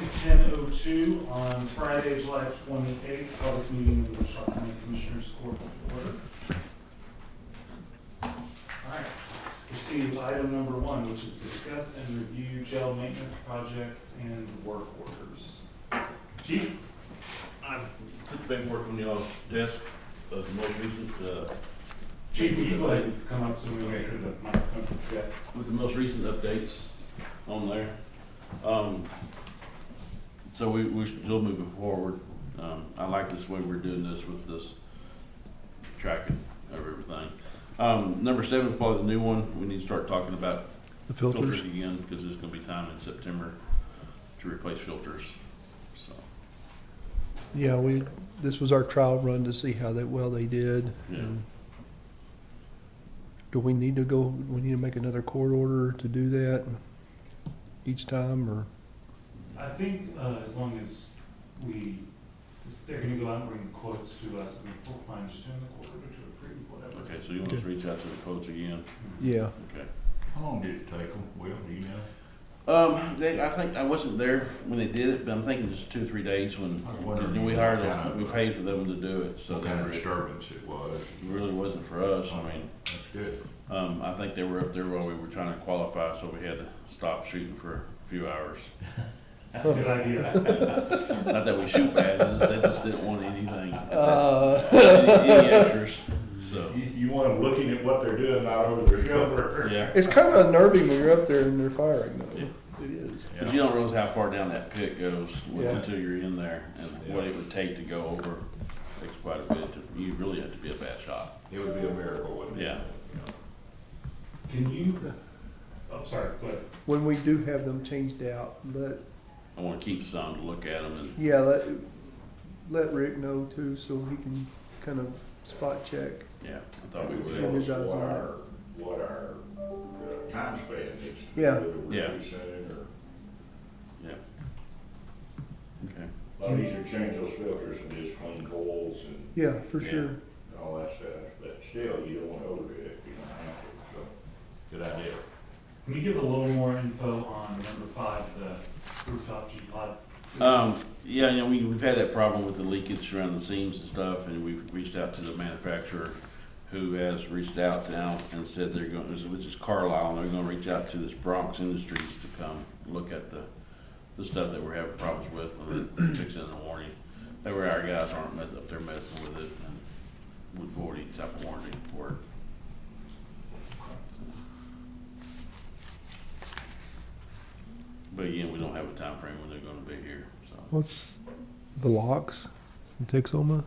It's 10:02 on Friday, July 28th. Call this meeting of the Wichita County Commissioners Court to order. All right, let's proceed with item number 1, which is discuss and review jail maintenance projects and work orders. Chief? I've put the paperwork on y'all's desk, the most recent, Chief, will you go ahead and come up so we make sure the microphone can get. with the most recent updates on there. So we're still moving forward. I like this way we're doing this with this tracking of everything. Number 7 is probably the new one. We need to start talking about The filters. again, because there's gonna be time in September to replace filters, so, Yeah, this was our trial run to see how well they did. yeah. And do we need to make another court order to do that each time, or? I think as long as they're going to go out and bring quotes to us, and we'll find just doing the court order to approve whatever. Okay, so you want us to reach out to the quotes again? Yeah, Okay. How long did it take them? Well, do you know? I think I wasn't there when they did it, but I'm thinking just 2 or 3 days when, I was wondering because we hired what them, kind we of- paid for them to do it, so What they kind of were, it disturbance it was? really wasn't for us. I mean, That's good. I think they were up there while we were trying to qualify, so we had to stop shooting for a few hours. That's a good idea. Not that we shoot bad, they just didn't want anything, any extras, so, You want them looking at what they're doing, not over their shoulder. yeah. it's kind of unnerving when you're up there and they're firing though. Yeah. It is. But you don't realize how far down that pit goes Yeah. until you're in there, and what it would take to go over takes quite a bit. You really have to be a bad shot. It would be a miracle, wouldn't it? Yeah. Can you, oh, sorry, go ahead. When we do have them changed out, I want to keep some to look at them, and let Rick know too, so he can kind of spot check. yeah, I thought we Yeah, would. his eyes on it. What our time span is. Yeah. Whether we're Yeah. too soon or. Yeah. Okay. A lot easier to change those filters and just clean coils and Yeah, for Yeah. sure. all that stuff, but still, you don't want to overdo it, you don't have to, so, good idea. Can you give a little more info on number 5, the rooftop G-Pod? Yeah, we've had that problem with the leakage around the seams and stuff, and we've reached out to the manufacturer, who has reached out now and said they're going, which is Carlisle, and they're going to reach out to this Bronx Industries to come look at the stuff that we're having problems with and fix it in the warranty. That way our guys aren't up there messing with it and would void any type of warranty work. But again, we don't have a time frame when they're going to be here, so. What's the locks in Tacoma?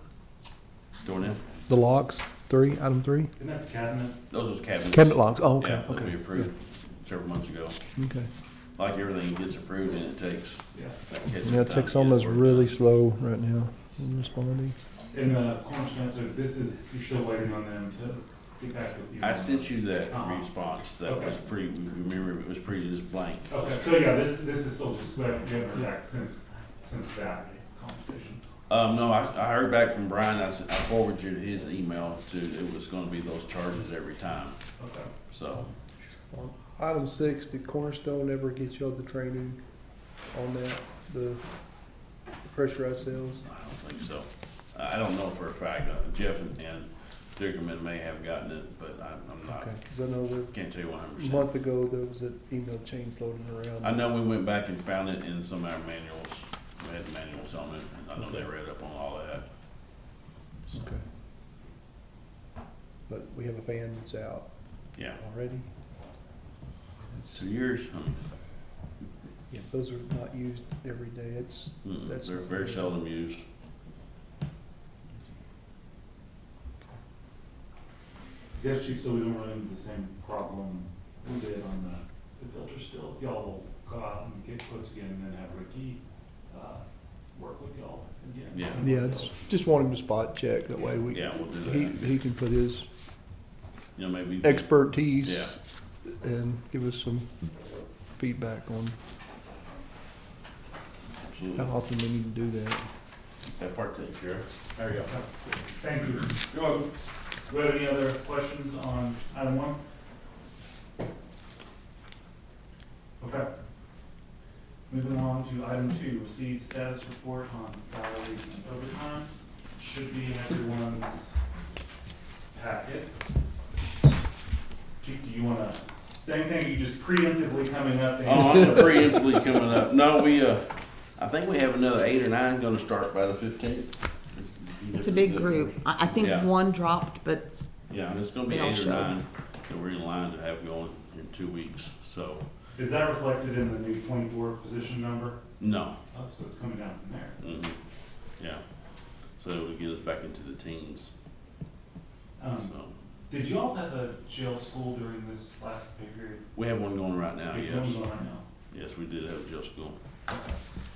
Doing The locks, item 3? Isn't that the cabinet? those was cabinets. Cabinet locks, oh, okay, Yeah, that we okay. approved several months ago. Okay. Like everything gets approved and it takes. Yeah. that catch-up Yeah, time to get Tacoma's it worked really done. slow right now in responding. In the cornerstone, so this is, you're still waiting on them to get back with you? I sent you that Uh-huh. response, that Okay. was pretty, remember, it was pretty just blank. Okay, so yeah, this is still just, we haven't heard back since that conversation. No, I heard back from Brian, I forwarded you his email to, it was gonna be those charges every time, Okay. so. Item 6, did Cornerstone ever get you all the training on that, the pressurized cells? I don't think so. I don't know for a fact. Jeff and Dickerman may have gotten it, but I'm not, Okay, because I know that can't tell you 100%. a month ago, there was an email chain floating around. I know we went back and found it in some of our manuals. We had manuals on it, and I know they read up on all that. So, Okay. But we have a fan that's out yeah, already? 2 years. Yeah, those are not used every day. That's- They're very seldom used. Yes, Chief, so we don't run into the same problem we did on the filter still. Y'all will go out and get quotes again and then have Ricky, work with y'all again. Yeah. Yeah, just want him to spot check, that way we, Yeah, we'll do he, that. he can put his You know, maybe. expertise and give us some feedback on Absolutely. how often we need to do that. That part taken care of. There you go. Thank you. You're welcome. Do we have any other questions on item 1? Okay. Moving along to item 2, receive status report on salaries and overtime. Should be in everyone's packet. Chief, do you wanna say anything, or you just preemptively coming up? Oh, I'm gonna preemptively coming up. No, I think we have another 8 or 9 gonna start by the 15th. It's a big group. I think Yeah. one dropped, but Yeah, and it's gonna be They all 8 or showed. 9 that we're in line to have going in 2 weeks, so, Is that reflected in the new 24 position number? no. Oh, so it's coming down from there. Yeah. So it would get us back into the teens, so. Did y'all have a jail school during this last pay period? We have one going right now, Big yes. one going right now? Yes, we did have a jail school.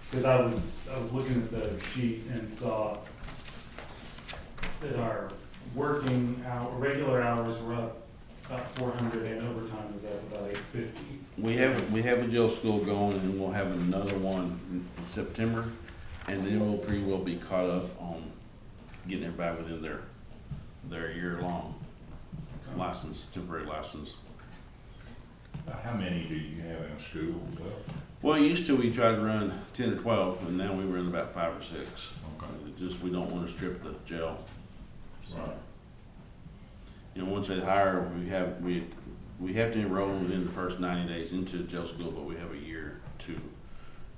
Because I was looking at the sheet and saw that our regular hours were up about 400 and overtime is up about 850. We have a jail school going, and we'll have another one in September, and then we'll pretty well be caught up on getting everybody within their year-long license, temporary license. How many do you have in a school? Well, used to, we tried to run 10 or 12, and now we run about 5 or 6. Okay. It just, we don't want to strip the jail. Right. You know, once they hire, we have to enroll them within the first 90 days into jail school, but we have a year to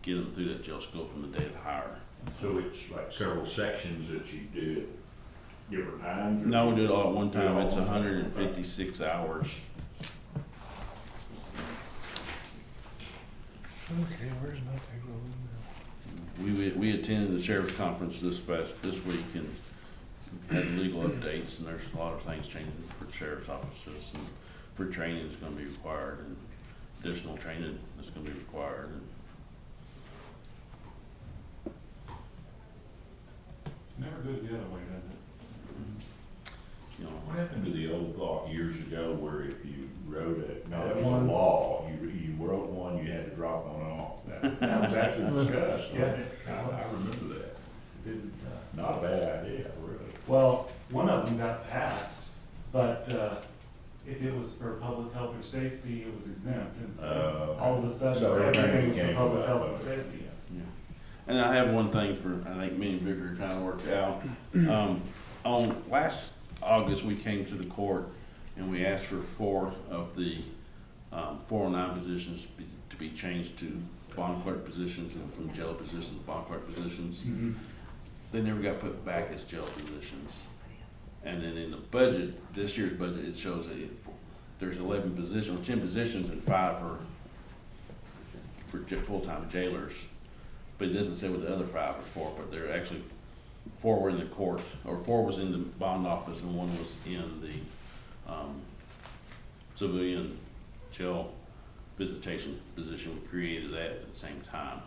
get them through that jail school from the day of hire. So it's like several sections that you do at different times? or- No, we do it all at one time. It's 156 hours. Okay, where's my payroll? We attended the sheriff's conference this week and had legal updates, and there's a lot of things changing for sheriff's offices, and for training is gonna be required, and additional training is gonna be required. And Never goes the other way, does it? you know, What happened to the old thought years ago where if you wrote it, no, That it was a one- law, you wrote one, you had to drop one off. That was actually discussed, Yeah. wasn't it? I remember that. Didn't, Not a bad idea, really. well, one of them got passed, but if it was for public health or safety, it was exempt, and so all of a So sudden, everything everything was for became public about health and public. safety. yeah. And I have one thing for, I think me and Vicar kind of worked out. On last August, we came to the court and we asked for 4 of the 409 positions to be changed to bond clerk positions, and from jail positions to bond clerk positions. They never got put back as jail positions. And then in the budget, this year's budget, it shows that there's 11 positions, 10 positions, and 5 for full-time jailers. But it doesn't say what the other 5 are for, but they're actually, 4 were in the court, or 4 was in the bond office, and 1 was in the civilian jail visitation position. We created that at the same time.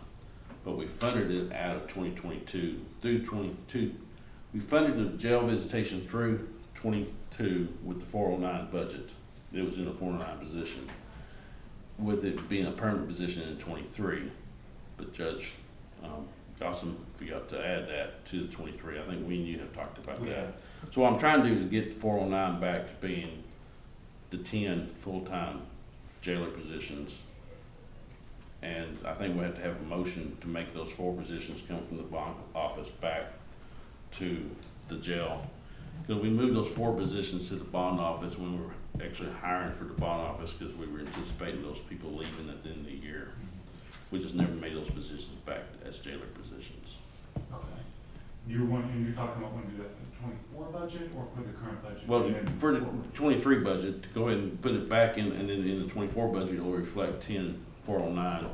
But we funded it out of 2022 through 22. We funded the jail visitation through 22 with the 409 budget. It was in a 409 position, with it being a permanent position in 23. But Judge Gossam forgot to add that to the 23. I think we and you have talked about Yeah. that. So what I'm trying to do is get 409 back to being the 10 full-time jailer positions. And I think we have to have a motion to make those 4 positions come from the bond office back to the jail. Because we moved those 4 positions to the bond office when we were actually hiring for the bond office, because we were anticipating those people leaving at the end of the year. We just never made those positions back as jailer positions. Okay. You're talking about when to do that for the 24 budget or for the current budget? Well, And then for the forward? 23 budget, to go ahead and put it back in, and then in the 24 budget, it'll reflect 10 409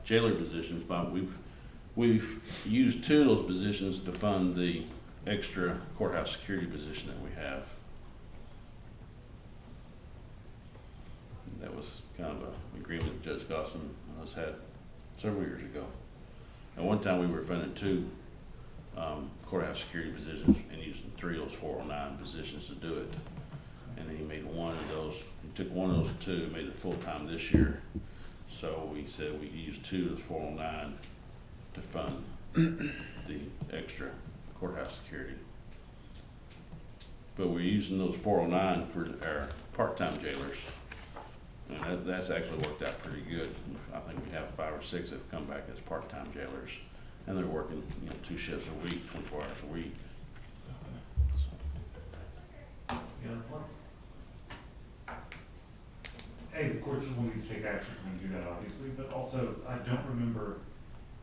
jailer positions, but we've used 2 of those positions to fund the extra courthouse security position that we have. That was kind of an agreement Judge Gossam and us had several years ago. At one time, we were funding 2 courthouse security positions and using 3 of those 409 positions to do it. And then he made one of those, he took one of those 2, made it full-time this year. So we said we could use 2 of those 409 to fund the extra courthouse security. But we're using those 409 for our part-time jailers. And that's actually worked out pretty good. I think we have 5 or 6 that have come back as part-time jailers, and they're working, 2 shifts a week, 24 hours a week. Yeah. Hey, the courts will need to take action when we do that, obviously, but also, I don't remember,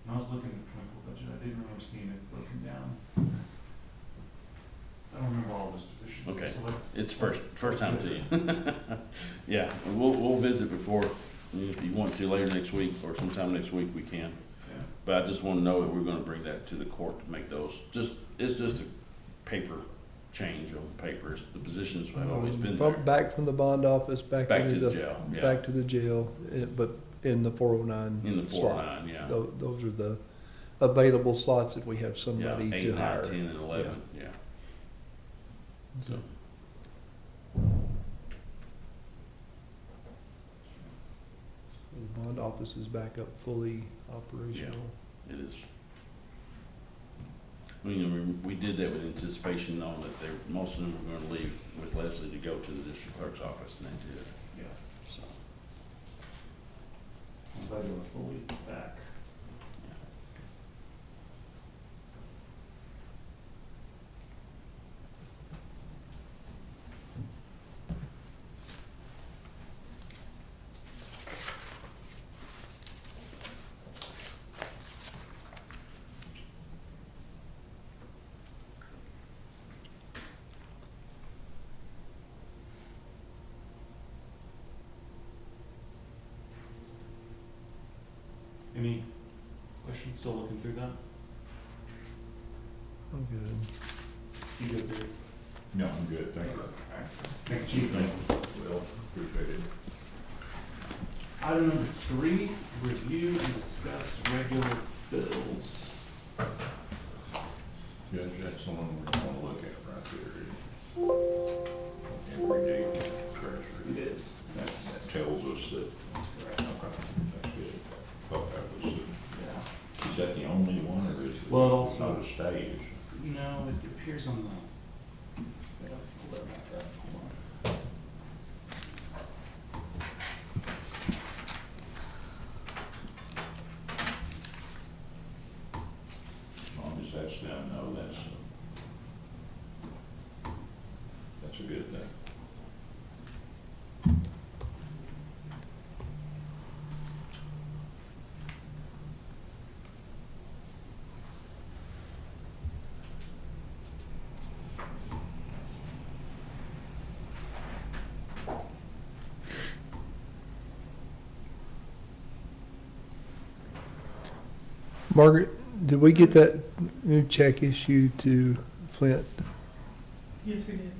when I was looking at the 24 budget, I didn't remember seeing it broken down. I don't remember all those positions. Okay. So let's. It's first time to you. Yeah, and we'll visit before, if you want to, later next week, or sometime next week, we can. Yeah. But I just want to know that we're gonna bring that to the court to make those, it's just a paper change on papers. The positions have always been there. Back from the bond office, back Back into to the jail, yeah. back to the jail, but in the 409 In the slot. 409, yeah. Those are the available slots if we have Yeah, somebody 8, to 9, hire. 10, and 11, yeah. So, The bond office is back up fully operational. it is. We did that with anticipation, knowing that most of them were gonna leave with Leslie to go to the district clerk's office, and they did, Yeah, so. I'm glad you're fully back. Any questions, still looking through that? I'm good. You good there? No, I'm good, thank you. Alright. Thank you, Chief. Well, appreciate it. Item number 3, review and discuss regular bills. Judge, that's someone we're gonna look at right there. Every day, treasury. It is, that's, That tells us that, that's correct. okay, that's good. Thought that was, Yeah. is that the only one, or is it? Well, it also- Not a stage. No, it appears on the. Yeah, pull that back up, hold on. As long as that's down, no, that's a good thing. Margaret, did we get that new check issued to Flint? Yes, we did.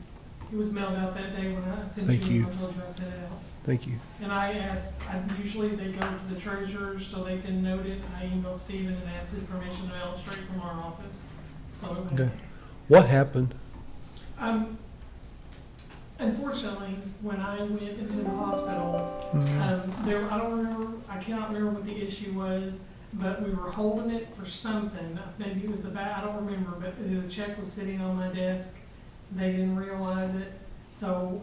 It was mailed out that day when I sent Thank you, you. I told you I sent it out. Thank you. And I asked, usually they go to the treasurers so they can note it. I emailed Stephen and asked his permission to mail it straight from our office. So it went. Okay. What happened? Unfortunately, when I went into the hospital, Mhm. I don't remember, I cannot remember what the issue was, but we were holding it for something. Maybe it was I don't remember, but the check was sitting on my desk. They didn't realize it. So,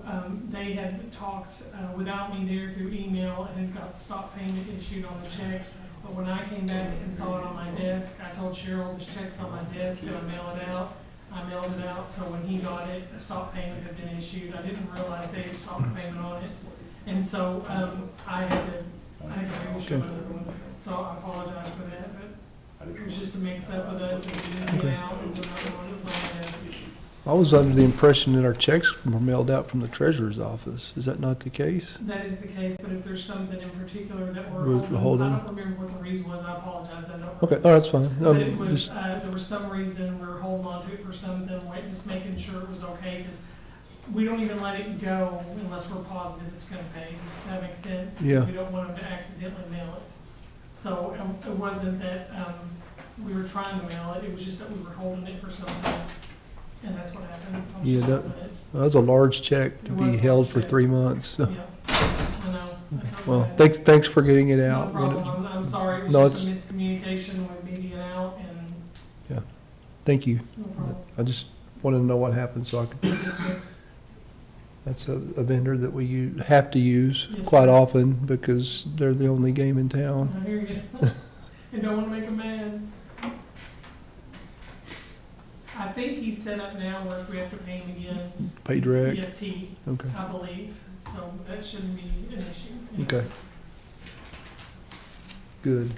they had talked, without me there through email and had got the stop payment issued on the checks. But when I came back and saw it on my desk, I told Cheryl, this check's on my desk, can I mail it out? I mailed it out, so when he got it, a stop payment had been issued. I didn't realize they had stopped payment on it. And so, I had to reissue another one. So I apologize for that, but it was just a mix up with us and we didn't get out and do another one that was on my desk. I was under the impression that our checks were mailed out from the treasurer's office. Is that not the case? That is the case, but if there's something in particular that we're We're holding, holding? I don't remember what the reason was, I apologize, I don't. Okay, oh, that's fine. But it was, Just- there was some reason we were holding on to it for something, just making sure it was okay, because we don't even let it go unless we're positive it's gonna pay, does that make sense? 'Cause Yeah. we don't want them to accidentally mail it. So, it wasn't that, we were trying to mail it, it was just that we were holding it for something, and that's what happened. I was Yeah, just that- holding it. That was a large check to It was be a held large for check. 3 months. Yeah, I know. Well, thanks for getting it No out. problem, I'm sorry, it No, was just a miscommunication with me being out, and Thank you. no problem. I just wanted to know what happened so I could, Yes, sir. That's a vendor that we have to use Yes, quite sir. often because they're the only game in town. I hear you. And don't wanna make them mad. I think he's set up now where if we have to pay him again. Pay it's direct. EFT, Okay. I believe, so that shouldn't be an issue. Okay. Good.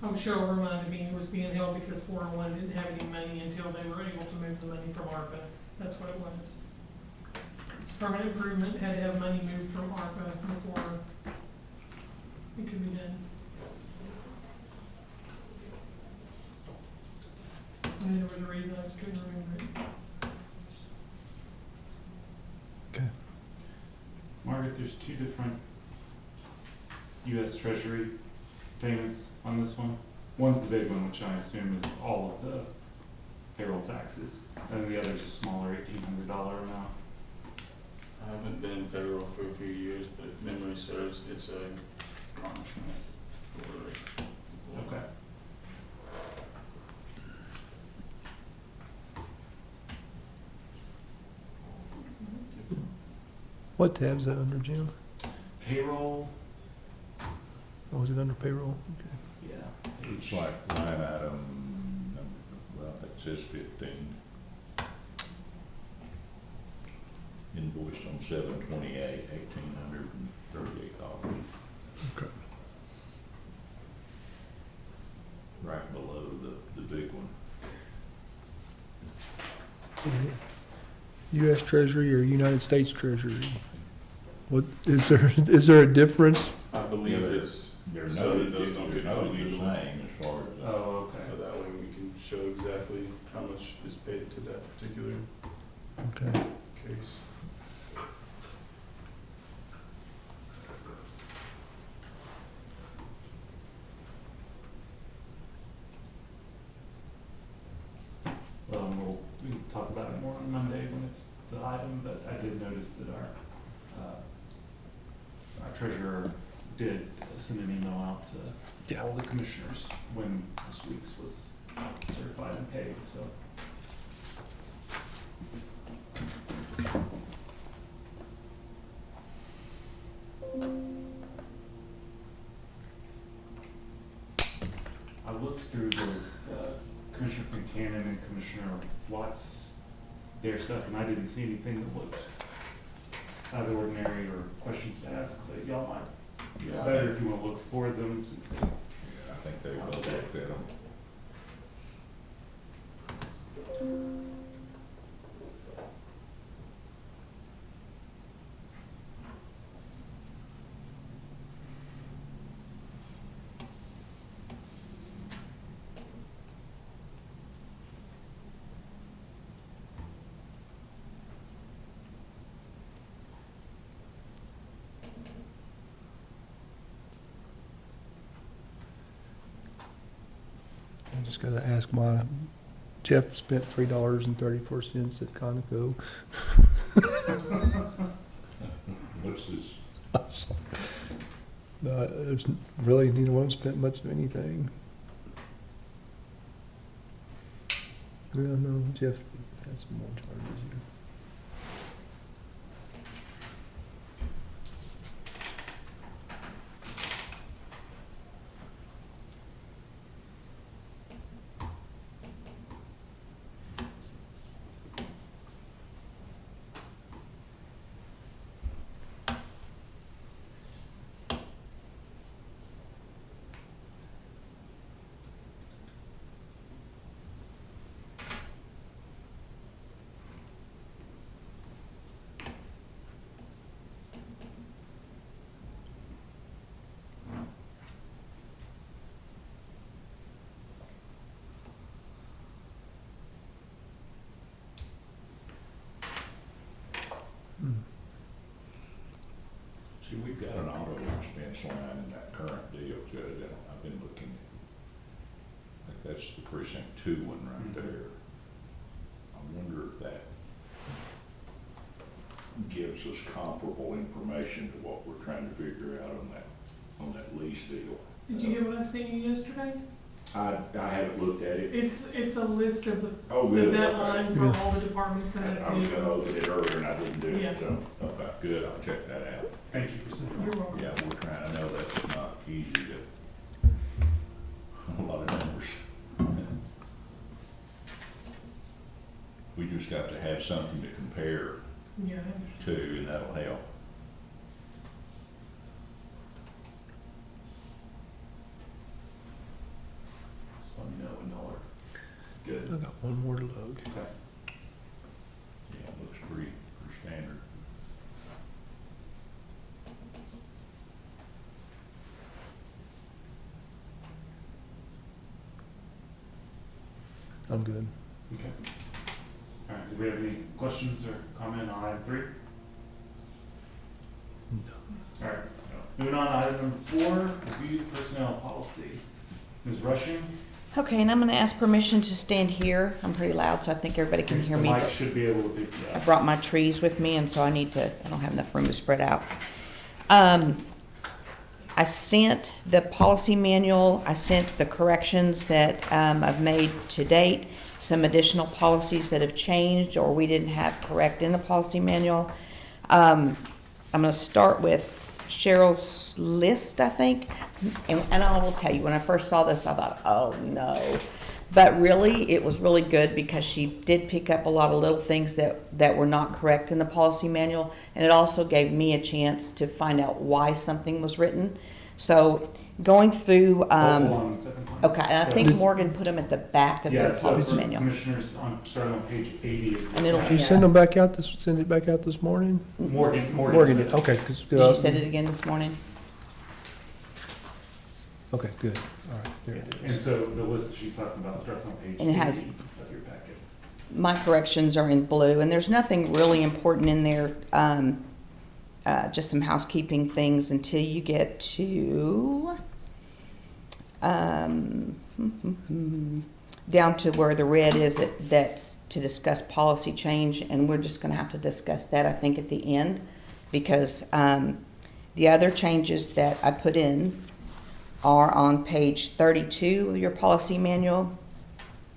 I'm sure Cheryl reminded me it was being held because 401 didn't have any money until they were able to move the money from ARPA. That's what it was. Permanent improvement had to have money moved from ARPA before it could be done. And there was a reason I just couldn't remember it. Okay. Margaret, there's two different US Treasury payments on this one. One's the big one, which I assume is all of the payroll taxes, and the other's a smaller $1,800 amount. I haven't been in payroll for a few years, but if memory serves, it's a garnishment for. Okay. What tab's that under, Jim? Payroll, Oh, was it under payroll? Okay. yeah. It's like line item, well, it says 15. Invoiced on 7/28, $1,838. Okay. Right below the big one. U.S. Treasury or United States Treasury? What, is there a difference? I believe Yeah, it's, They're so that noted, those don't get they're noted the illegal. same as far as. Oh, okay. So that way we can show exactly how much is paid to that particular Okay. case. Well, we can talk about it more on Monday when it's the item, but I did notice that our treasurer did send an email out to Yeah. all the commissioners when this week's was certified and paid, so. I looked through both Commissioner Buchanan and Commissioner Watts, their stuff, and I didn't see anything that looked out of the ordinary or questions to ask, but y'all might, Yeah, better if you wanna look for them since they. I think they both looked at them. I just gotta ask Jeff spent $3.34 at Conoco. What's this? No, there's really neither one spent much of anything. Well, no, Jeff has some more charges here. See, we've got an auto expense line in that current deal, Judge. I've been looking at, like, that's the precinct 2 one right Mhm. there. gives us comparable information to what we're trying to figure out on that lease deal. Did you get what I sent you yesterday? I haven't looked at it. It's a list of Oh, the good. deadline Okay. for Yeah. all the departments and I was gonna everything. look at it earlier and I didn't do Yeah. it, so, okay, good, I'll check that out. Thank you for sending You're that. welcome. Yeah, we're trying, I know that's not easy to, a lot of numbers. We just got to have something to compare Yeah. to, and that'll help. Just let me know when y'all are good. I got one more to look. Okay. Yeah, it looks pretty standard. I'm good. Okay. All right, do we have any questions or comment on item 3? All right, moving on to item number 4, review personnel policy. Ms. Rushing? Okay, and I'm gonna ask permission to stand here. I'm pretty loud, so I think everybody can hear me. The mic but should be able to pick you I up. brought my trees with me, and so I don't have enough room to spread out. I sent the policy manual, I sent the corrections that, I've made to date, some additional policies that have changed or we didn't have correct in the policy manual. I'm gonna start with Cheryl's list, I think, and I will tell you, when I first saw this, I thought, oh no. But really, it was really good because she did pick up a lot of little things that were not correct in the policy manual. And it also gave me a chance to find out why something was written. So going through, Hold on a second. okay, and I So- think Morgan put them at the back of Yeah, the so policy for manual. commissioners, starting on page 80. of And it'll the- Did you send them back out send it back out this morning? Morgan Morgan said- did, okay, Did you send it again this morning? okay, good, all right, there it And is. so the list that she's talking about starts on page And it has- 80 of your packet. My corrections are in blue, and there's nothing really important in there, just some housekeeping things until you get to, down to where the red is, that's to discuss policy change, and we're just gonna have to discuss that, I think, at the end, because, the other changes that I put in are on page 32 of your policy manual.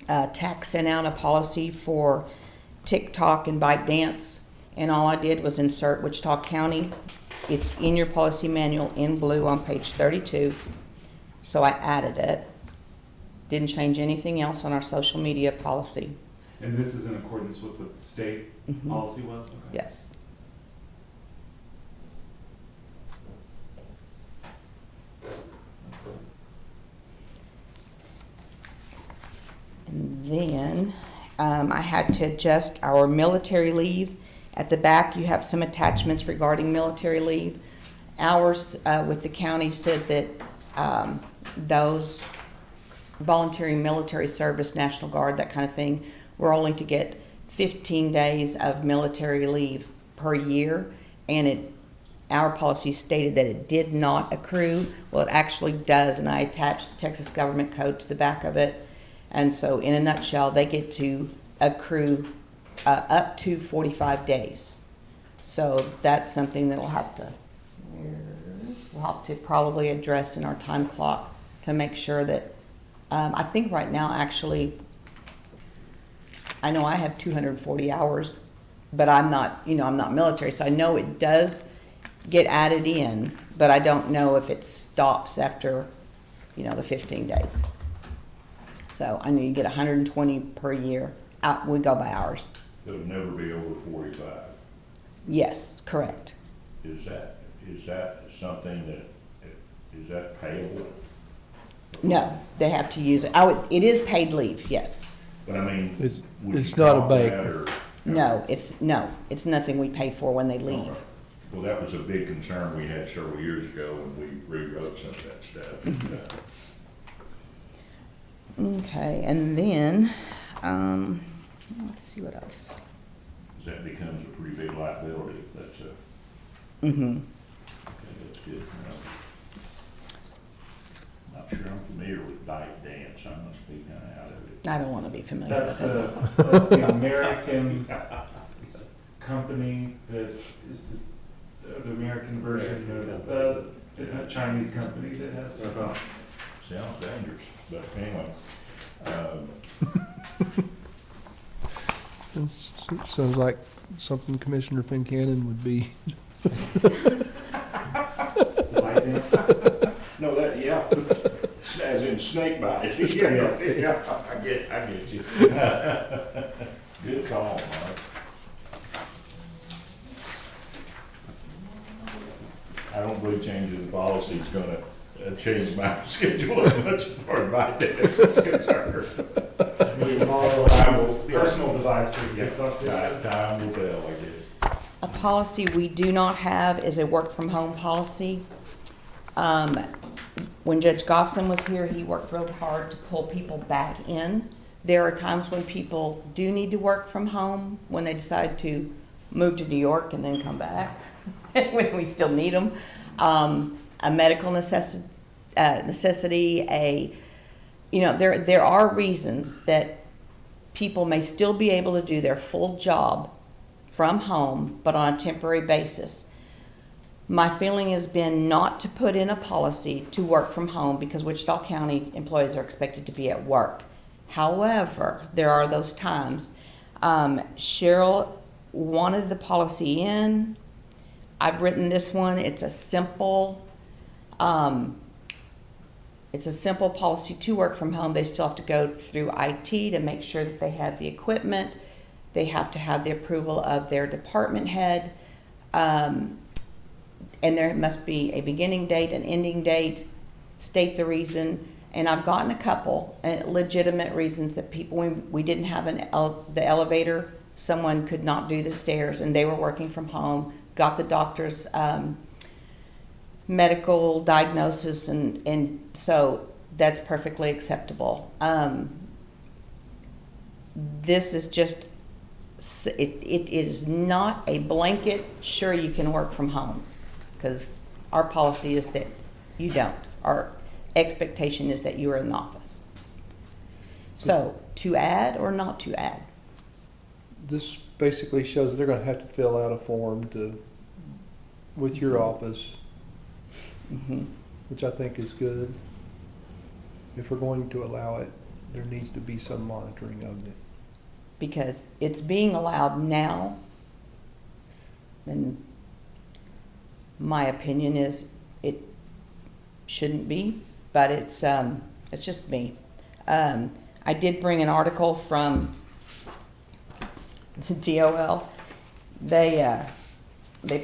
TAC sent out a policy for TikTok and bike dance, and all I did was insert Wichita County. It's in your policy manual in blue on page 32, so I added it. Didn't change anything else on our social media policy. And this is in accordance with what the state Mhm. policy was? Okay. Yes. And then I had to adjust our military leave. At the back, you have some attachments regarding military leave. Ours with the county said that those voluntary military service, National Guard, that kind of thing, we're only to get 15 days of military leave per year, and our policy stated that it did not accrue. Well, it actually does, and I attached the Texas Government Code to the back of it. And so in a nutshell, they get to accrue up to 45 days. So that's something that we'll have to probably address in our time clock to make sure that, I think right now, actually, I know I have 240 hours, but I'm not, I'm not military, so I know it does get added in, but I don't know if it stops after, the 15 days. So I know you get 120 per year. We go by hours. It'll never be over 45. Yes, correct. Is that something is that payable? No, they have to use it. It is paid leave, yes. But I mean, It's- would it's you not a count bank. that, or- No, it's nothing we pay for when they leave. Okay. Well, that was a big concern we had several years ago when we rewrote some of that stuff. Mm-hmm. Okay, and then, let's see what else. 'Cause that becomes a pretty big liability if that's Mm-hmm. that's good to know. Not sure I'm familiar with bike dance, I must be kinda out of it. I don't want to be familiar That's with it. the American company that is the American version of, the Chinese company that has to. Sounds dangerous, but anyway. Sounds like something Commissioner Fincannon would be. No, that, yeah, as in snake bite. Yeah, I get you. Good call, Mark. I don't believe changing the policy is gonna change my schedule as much as far as my day is concerned. Personal device for TikTok Time videos. time will tell, I guess. A policy we do not have is a work-from-home policy. When Judge Gossen was here, he worked real hard to pull people back in. There are times when people do need to work from home, when they decide to move to New York and then come back, when we still need them. A medical necessity, there are reasons that people may still be able to do their full job from home, but on a temporary basis. My feeling has been not to put in a policy to work from home because Wichita County employees are expected to be at work. However, there are those times. Cheryl wanted the policy in. I've written this one. It's a simple policy to work from home. They still have to go through IT to make sure that they have the equipment. They have to have the approval of their department head. And there must be a beginning date, an ending date, state the reason. And I've gotten a couple legitimate reasons that people, when we didn't have the elevator, someone could not do the stairs and they were working from home, got the doctor's medical diagnosis, and so that's perfectly acceptable. This is just, it is not a blanket, sure you can work from home, because our policy is that you don't. Our expectation is that you are in the office. So, to add or not to add? This basically shows that they're gonna have to fill out a form with your office, which I think is good. If we're going to allow it, there needs to be some monitoring of it. Because it's being allowed now, and my opinion is it shouldn't be, but it's just me. I did bring an article from the DOL. They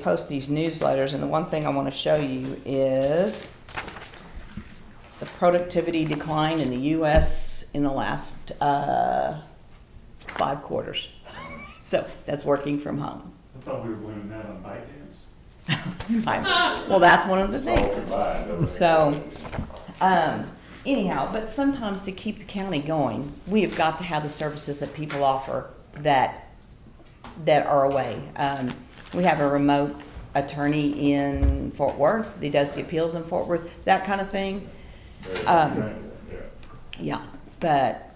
post these newsletters, and the one thing I want to show you is the productivity decline in the U.S. in the last 5 quarters. So that's working from home. I thought we were blaming that on ByteDance. Well, that's one of the All things. combined, So, anyhow, but sometimes to keep the county going, we have got to have the services that people offer that are away. We have a remote attorney in Fort Worth. He does the appeals in Fort Worth, that kind of thing. Yeah, but,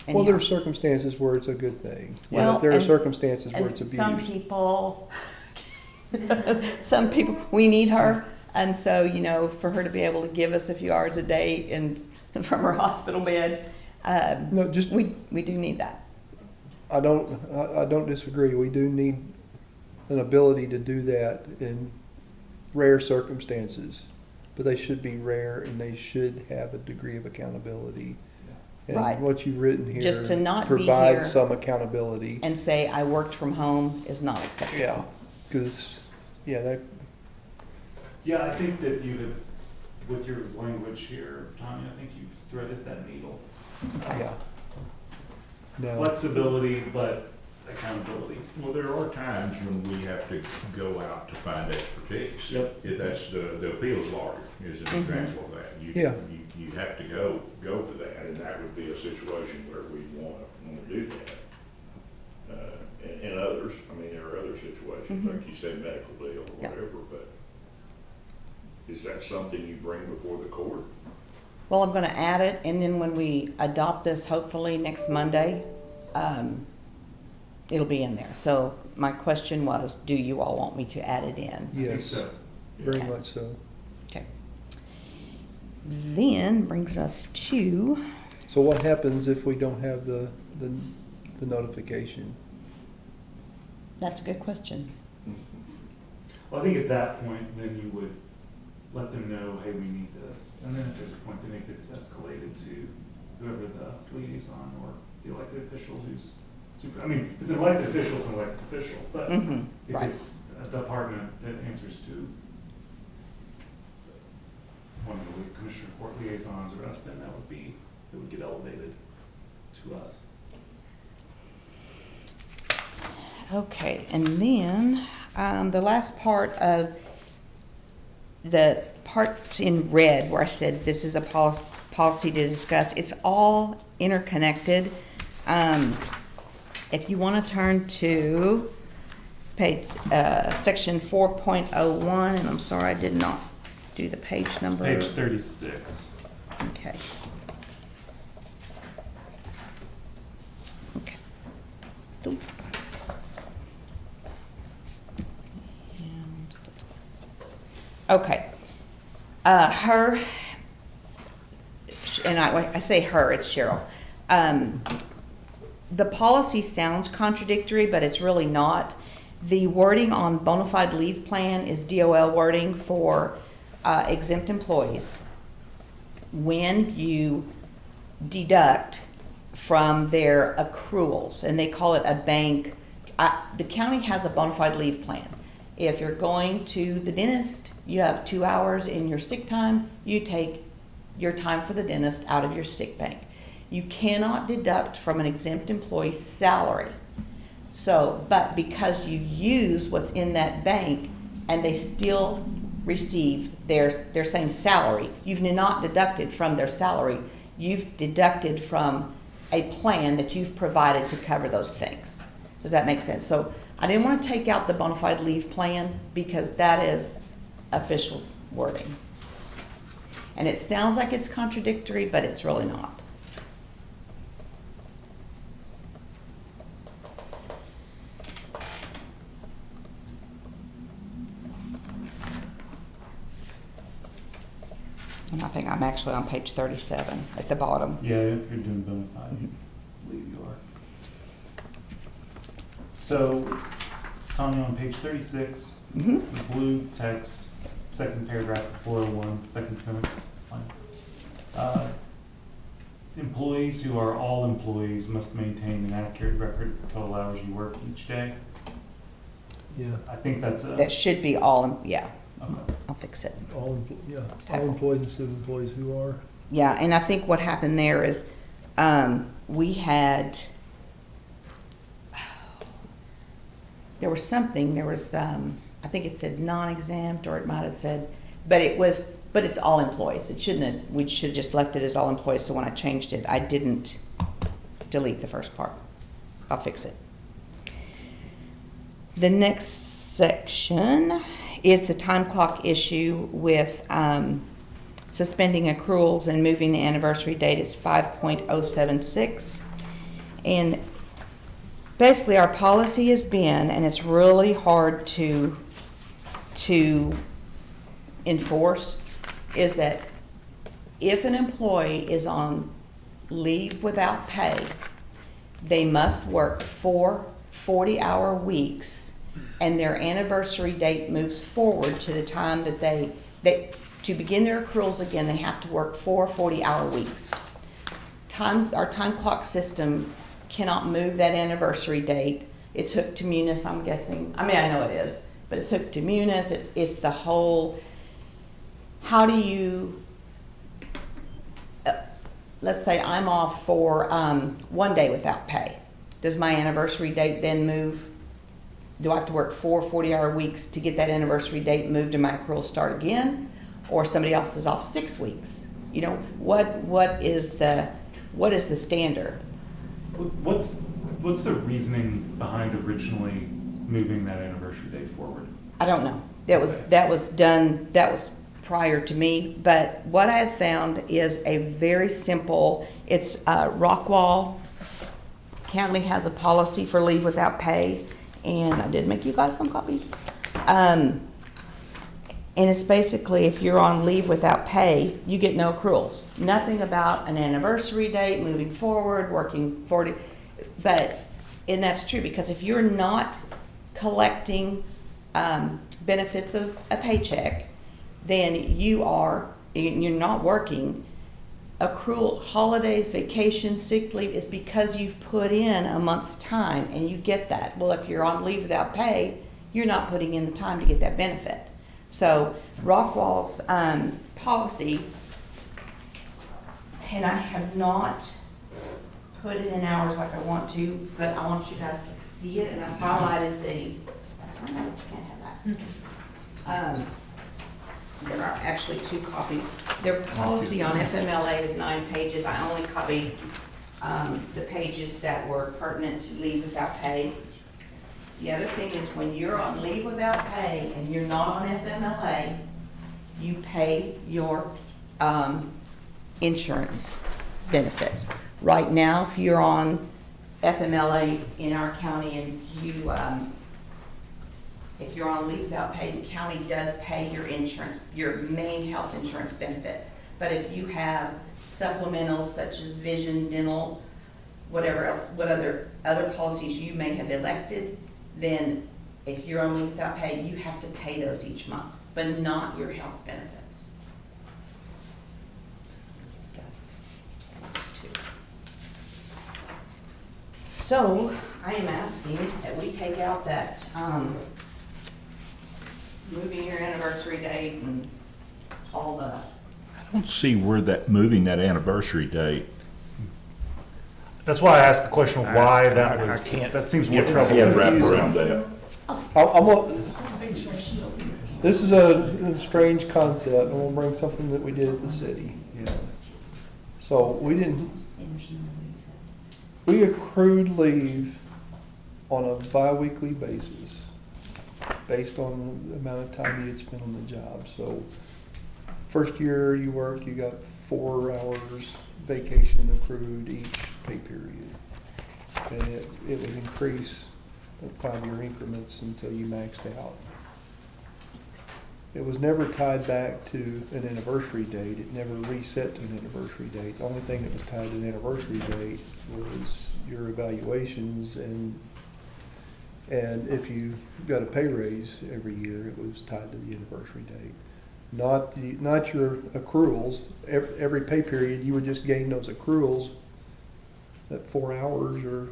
Well, there are circumstances where it's a good thing. Well, There are and- circumstances where and it's abused. some people, we need her. And so, for her to be able to give us a few hours a day from her hospital bed, No, just, we do need that. I don't disagree. We do need an ability to do that in rare circumstances, but they should be rare and they should have a degree of accountability. Right. And what you've written here Just to not be here provides some accountability. And say, I worked from home is not acceptable. Yeah, because, that, Yeah, I think that you have, with your language here, Tommy, I think you've threaded that needle. yeah. No, Flexibility, but accountability. Well, there are times when we have to go out to find expertise. Yep. That's the appeals lawyer is an example of that. Yeah. You have to go for that, and that would be a situation where we want to do that. And others, there are other situations, like you said, medical deal or Yep. whatever, but is that something you bring before the court? Well, I'm gonna add it, and then when we adopt this, hopefully next Monday, it'll be in there. So my question was, do you all want me to add it in? I think Yes, so. very Okay. much so. Okay. Then brings us to, So what happens if we don't have the notification? that's a good question. Well, I think at that point, then you would let them know, hey, we need this. And then at this point, then it gets escalated to whoever the liaison or the elected official who's super, I mean, if it's an elected official, it's an elected official. But Mm-hmm, if right. it's a department that answers to one of the commissioner court liaisons or us, then it would get elevated to us. Okay, and then, the last part of the parts in red where I said this is a policy to discuss, it's all interconnected. If you want to turn to page, section 4.01, and I'm sorry, I did not do the page number. Page 36. Okay. Okay. Oop. Okay. Her, and I say her, it's Cheryl. The policy sounds contradictory, but it's really not. The wording on bona fide leave plan is DOL wording for exempt employees. When you deduct from their accruals, and they call it a bank, the county has a bona fide leave plan. If you're going to the dentist, you have 2 hours in your sick time, you take your time for the dentist out of your sick bank. You cannot deduct from an exempt employee's salary. So, but because you use what's in that bank and they still receive their same salary, you've not deducted from their salary, you've deducted from a plan that you've provided to cover those things. Does that make sense? So I didn't want to take out the bona fide leave plan because that is official wording. And it sounds like it's contradictory, but it's really not. And I think I'm actually on page 37 at the bottom. Yeah, if you're doing bona fide, I believe you are. So, Tanya, on page 36, Mhm. the blue text, second paragraph, 401, second sentence, line. Employees who are all employees must maintain an accurate record of the total hours you work each day. Yeah, I think that's a, That should be all, yeah, okay. I'll fix it. all employees instead of employees who are. Yeah, and I think what happened there is, we had, there was, I think it said non-exempt, or it might have said, but it's all employees. It shouldn't have, we should have just left it as all employees, so when I changed it, I didn't delete the first part. I'll fix it. The next section is the time clock issue with, suspending accruals and moving the anniversary date. It's 5.076. And basically our policy has been, and it's really hard to enforce, is that if an employee is on leave without pay, they must work 4 40-hour weeks, and their anniversary date moves forward to the time that they to begin their accruals again, they have to work 4 40-hour weeks. Our time clock system cannot move that anniversary date. It's hooked to Munis, I'm guessing. I mean, I know it is, but it's hooked to Munis. It's the whole, how do you, let's say I'm off for 1 day without pay. Does my anniversary date then move? Do I have to work 4 40-hour weeks to get that anniversary date moved and my accrual start again? Or somebody else is off 6 weeks? You know, what is the standard? What's the reasoning behind originally moving that anniversary date forward? I don't know. That was prior to me, but what I have found is a very simple, it's Rockwall county has a policy for leave without pay, and I did make you guys some copies. And it's basically, if you're on leave without pay, you get no accruals. Nothing about an anniversary date, moving forward, working 40, and that's true, because if you're not collecting benefits of a paycheck, then you're not working. Accrual, holidays, vacations, sick leave is because you've put in a month's time and you get that. Well, if you're on leave without pay, you're not putting in the time to get that benefit. So Rockwall's policy, and I have not put it in hours like I want to, but I want you guys to see it, and I highlighted that's my notes, you can't have that. There are actually 2 copies. Their policy on FMLA is 9 pages. I only copied the pages that were pertinent to leave without pay. The other thing is, when you're on leave without pay and you're not on FMLA, you pay your insurance benefits. Right now, if you're on FMLA in our county and you, if you're on leave without pay, the county does pay your insurance, your main health insurance benefits. But if you have supplementals such as vision, dental, whatever else, what other policies you may have elected, then if you're on leave without pay, you have to pay those each month, but not your health benefits. Yes, those 2. So I am asking that we take out that moving your anniversary date and all the. I don't see where that, moving that anniversary date. That's why I asked the question of why that was, that seems more trouble. Can't wrap around that. This is a strange concept, and we'll bring something that we did at the city. So we accrued leave on a bi-weekly basis based on the amount of time you had spent on the job. So first year you worked, you got 4 hours vacation accrued each pay period. And it would increase in 5-year increments until you maxed out. It was never tied back to an anniversary date. It never reset to an anniversary date. The only thing that was tied to an anniversary date was your evaluations, and if you got a pay raise every year, it was tied to the anniversary date. Not your accruals. Every pay period, you would just gain those accruals. That 4 hours or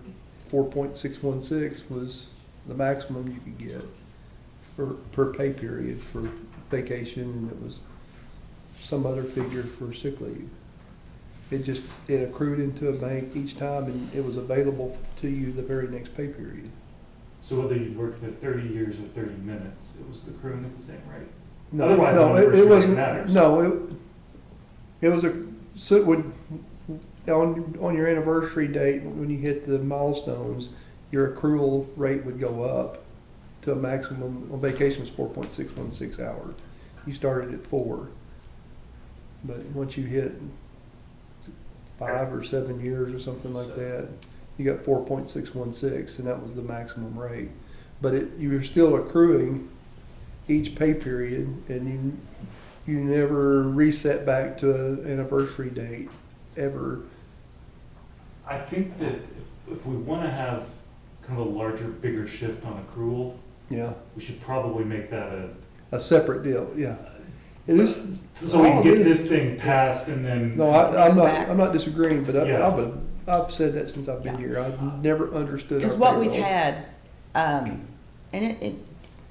4.616 was the maximum you could get per pay period for vacation, and it was some other figure for sick leave. It accrued into a bank each time, and it was available to you the very next pay period. So whether you worked for 30 years or 30 minutes, it was accruing at the same rate? No, Otherwise, no, the it anniversary wasn't. matters. No, it was so it would on your anniversary date, when you hit the milestones, your accrual rate would go up to a maximum. On vacation was 4.616 hours. You started at 4, but once you hit 5 or 7 years or something like that, you got 4.616, and that was the maximum rate. But you were still accruing each pay period, and you never reset back to an anniversary date ever. I think that if we want to have kind of a larger, bigger shift on accrual, Yeah, we should probably make that a separate deal. Yeah, it is. so we can all get it is- this thing passed and then. No, I'm not disagreeing, but Yeah. I've said that since I've been here. I've never understood. Because our what we've payroll. had, and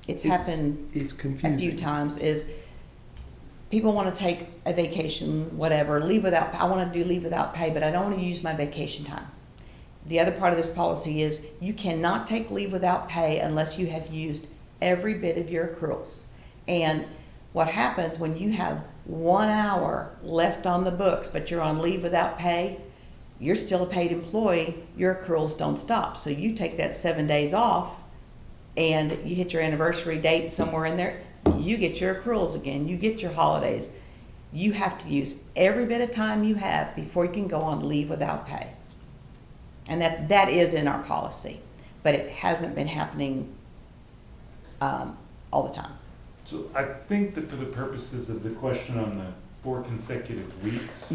it's happened It's a confusing. few times, is people want to take a vacation, whatever, I want to do leave without pay, but I don't want to use my vacation time. The other part of this policy is you cannot take leave without pay unless you have used every bit of your accruals. And what happens when you have 1 hour left on the books, but you're on leave without pay, you're still a paid employee, your accruals don't stop. So you take that 7 days off and you hit your anniversary date somewhere in there, you get your accruals again, you get your holidays. You have to use every bit of time you have before you can go on leave without pay. And that is in our policy, but it hasn't been happening all the time. So I think that for the purposes of the question on the 4 consecutive weeks,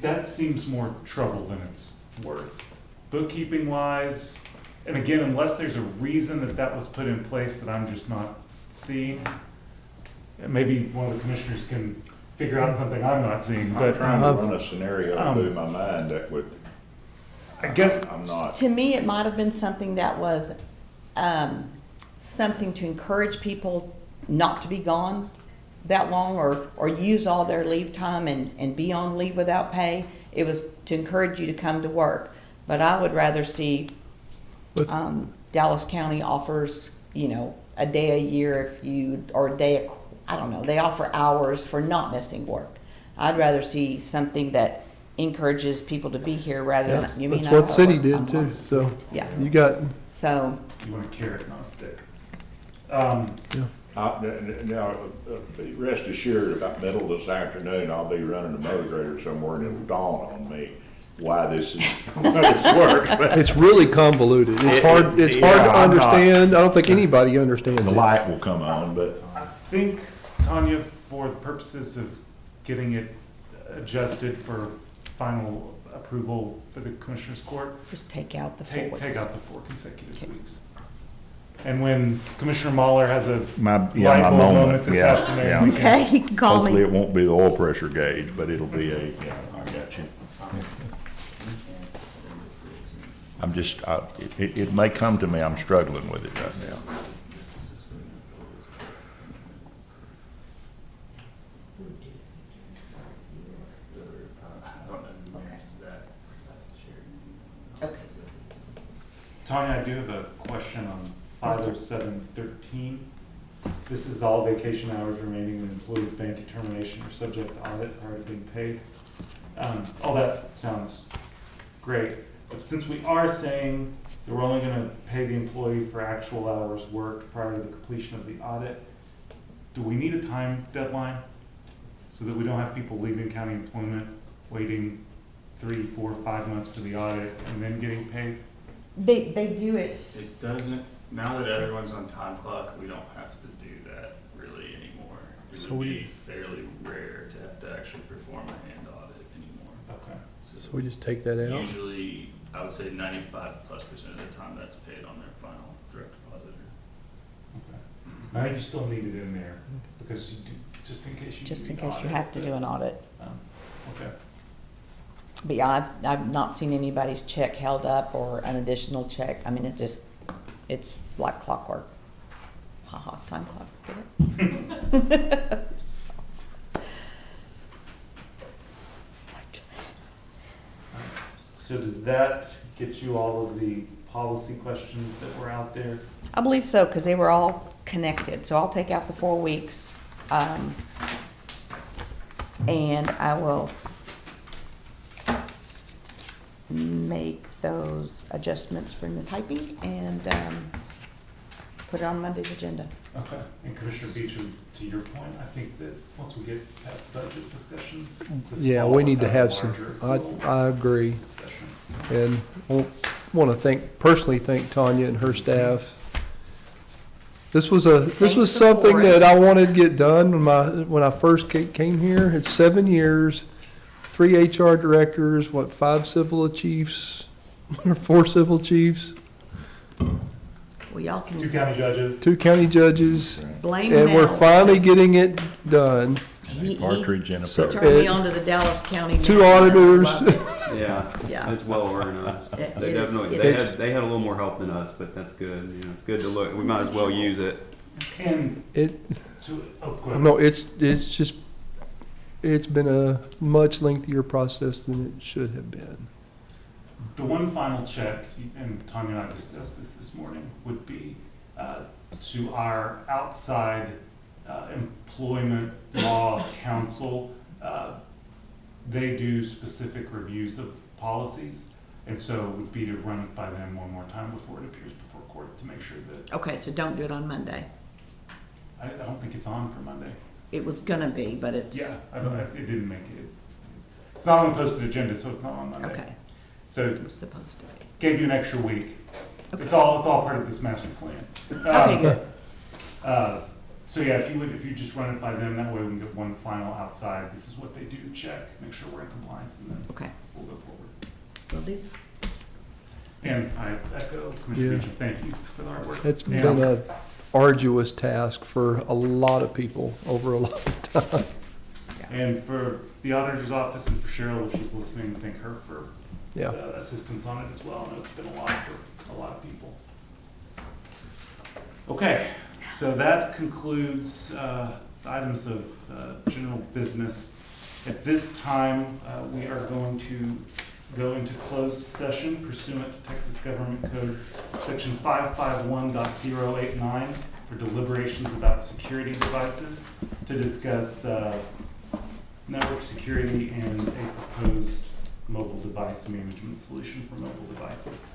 that seems more trouble than it's worth. Bookkeeping wise, and again, unless there's a reason that was put in place that I'm just not seeing, maybe one of the commissioners can figure out something I'm not seeing, I'm but trying to run a scenario through my mind that would, I guess, I'm not, To me, it might have been something that was something to encourage people not to be gone that long or use all their leave time and be on leave without pay. It was to encourage you to come to work. But I would rather see Dallas County offers, a day a year or a day, I don't know, they offer hours for not missing work. I'd rather see something that encourages people to be here rather than, you mean. That's what city did too, so Yeah, you got, so, you want a carrot, not a stick. now, rest assured, about middle of this afternoon, I'll be running a motor grader somewhere and it'll dawn on me why this works. But it's really convoluted. It's hard to understand. I don't think anybody understands the it. light will come on, but I think, Tanya, for the purposes of getting it adjusted for final approval for the Commissioners Court, just take out the 4 weeks. take out the 4 consecutive weeks. And when Commissioner Mahler has a my light bulb moment, moment this afternoon, we can- Okay, you can call hopefully me. it won't be the oil pressure gauge, but it'll be I got you. I'm just, it may come to me, I'm struggling with it right now. I don't know who manages that. Okay. Tanya, I do have a question on 50713. This is all vacation hours remaining when employees' bank determination are subject to audit prior to being paid. All that sounds great, but since we are saying that we're only gonna pay the employee for actual hours worked prior to the completion of the audit, do we need a time deadline so that we don't have people leaving county employment, waiting 3, 4, 5 months for the audit and then getting paid? They do it, It doesn't, now that everyone's on time clock, we don't have to do that really anymore. It So would we- be fairly rare to have to actually perform a hand audit anymore. Okay. So we just take that out? Usually, I would say 95+% of the time that's paid on their final direct depositor. Okay. I think you still need it in there, because you do, just in case you. just do in the case you audit. have to do an audit. Okay. But yeah, I've not seen anybody's check held up or an additional check. I mean, it's like clockwork. Haha, time clock, get it? So does that get you all of the policy questions that were out there? I believe so, because they were all connected. So I'll take out the 4 weeks. And I will make those adjustments for the typing and put it on Monday's agenda. Okay. And Commissioner Beecham, to your point, I think that once we get past budget discussions. this Yeah, fall, we need let's to have a some, larger I agree. discussion. And want to personally thank Tanya and her staff. This was Thanks something for that it. I wanted to get done when I first came here. It's 7 years, 3 HR directors, 5 civil chiefs, or 4 civil chiefs, Well, y'all 2 can county judges. 2 county judges, blame and we're Mel, finally because getting it done. he Partridge in a So- pear. turned me on to the Dallas County. 2 Mel, and I auditors. love it. Yeah, Yeah. it's well organized. It They is- definitely, it they had a little more help than us, but that's good, you know, it's good to look, we might as well use it. And It, go ahead. no, it's been a much lengthier process than it should have been. The one final check, and Tanya and I discussed this morning, would be to our outside employment law counsel. They do specific reviews of policies, and so it would be to run it by them one more time before it appears before court to make sure that, Okay, so don't do it on Monday. I don't think it's on for Monday. It was gonna be, but it's. Yeah, it didn't make it. It's not on the posted agenda, so it's not on Monday. Okay. So It was supposed to be. gave you an extra week. Okay. It's all part of this master plan. Okay, good. So yeah, if you just run it by them, that way we can get one final outside. This is what they do to check, make sure we're in compliance, and then Okay, we'll go forward. will do. And I echo Commissioner Yeah. Beecham, thank you for the hard work. It's And- been a arduous task for a lot of people over a lot of time. And for the auditor's office and for Cheryl, if she's listening, thank her for Yeah. assistance on it as well. I know it's been a lot for a lot of people. Okay, so that concludes the items of general business. At this time, we are going to go into closed session pursuant to Texas Government Code Section 551.089 for deliberations about security devices to discuss network security and a proposed mobile device management solution for mobile devices.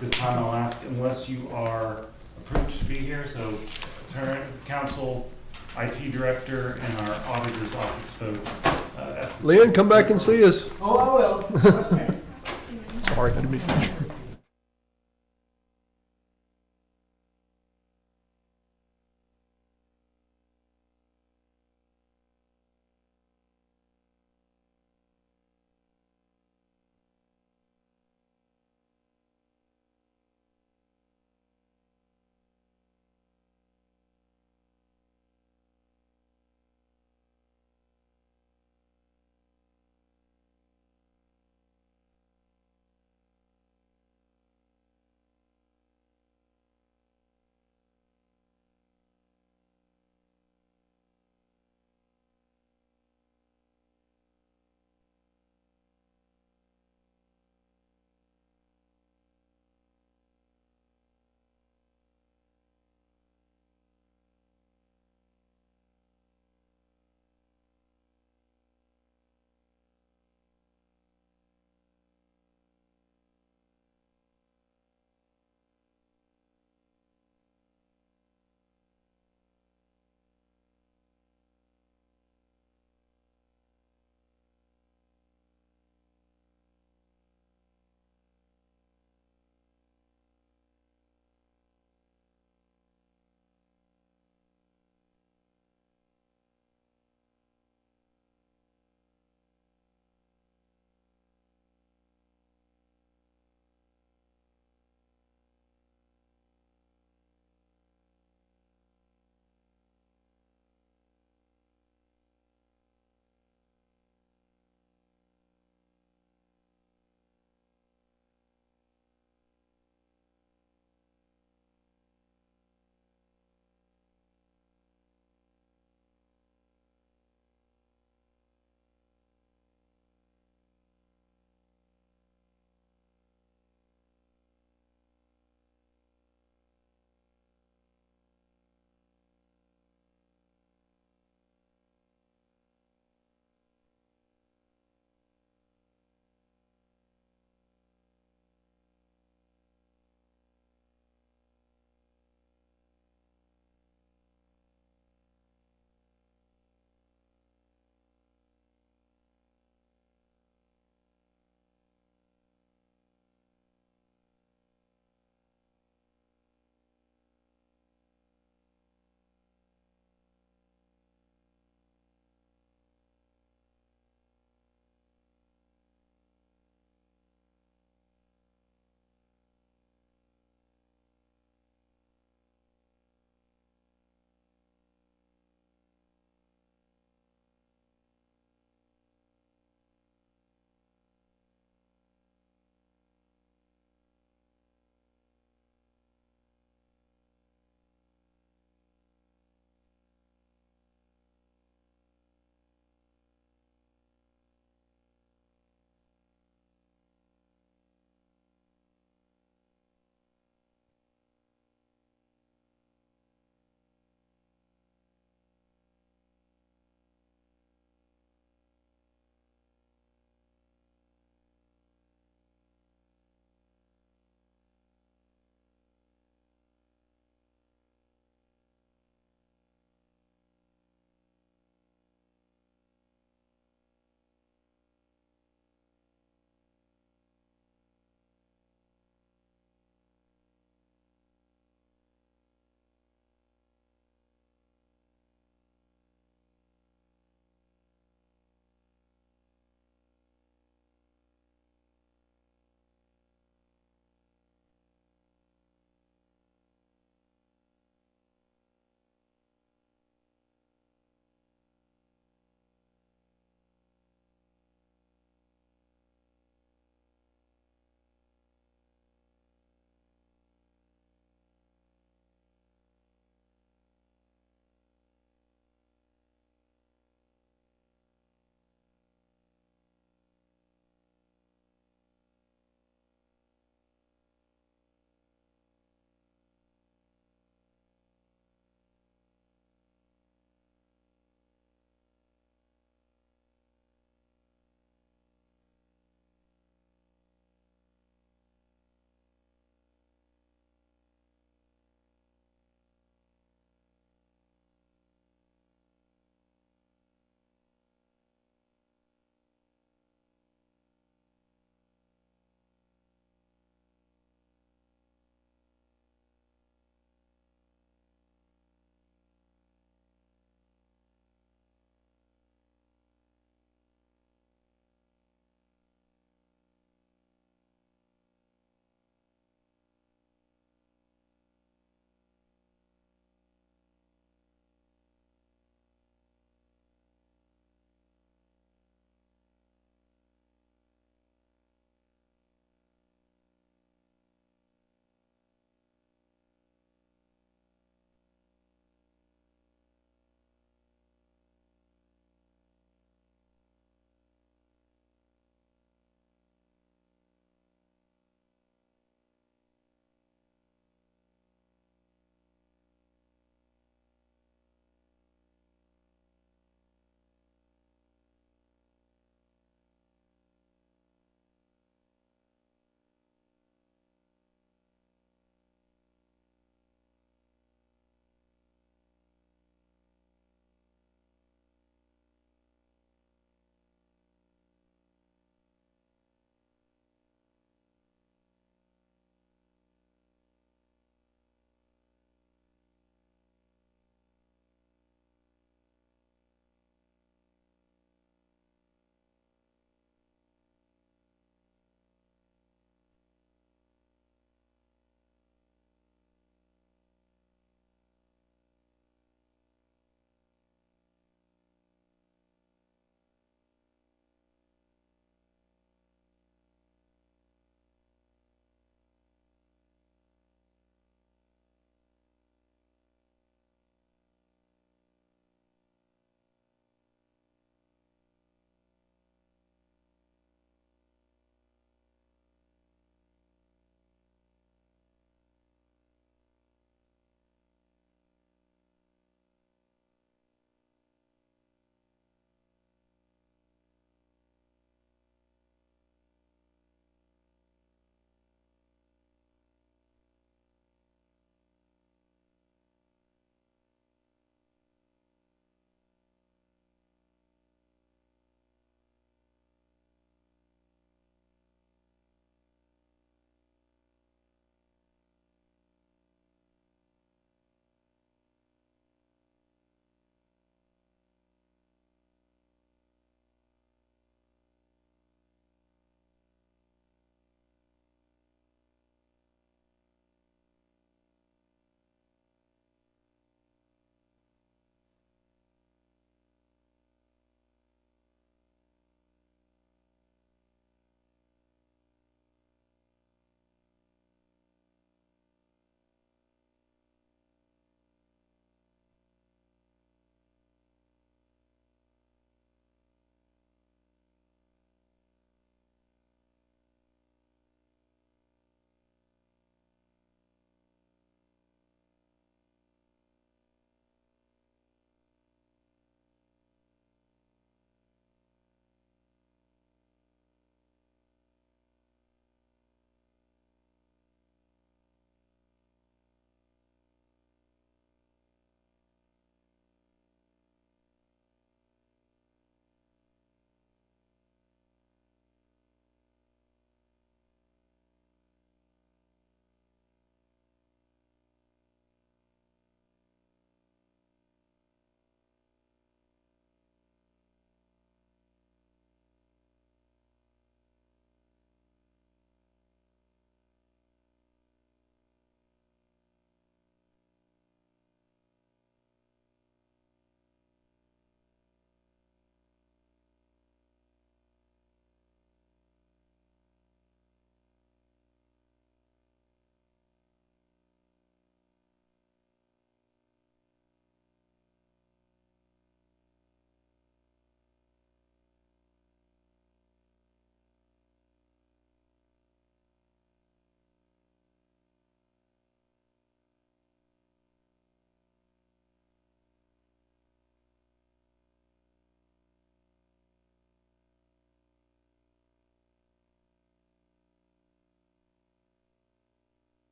This time I'll ask, unless you are approved to be here, so council, IT director, and our auditor's office folks. Lynn, come back and see us. Oh, I will. Sorry, I didn't mean to.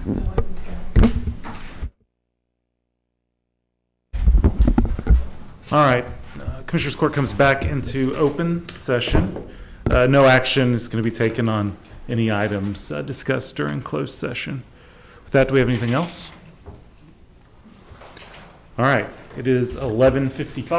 I like those guys. All right, Commissioners Court comes back into open session. No action is going to be taken on any items discussed during closed session. With that, do we have anything else? All right, it is 11:55.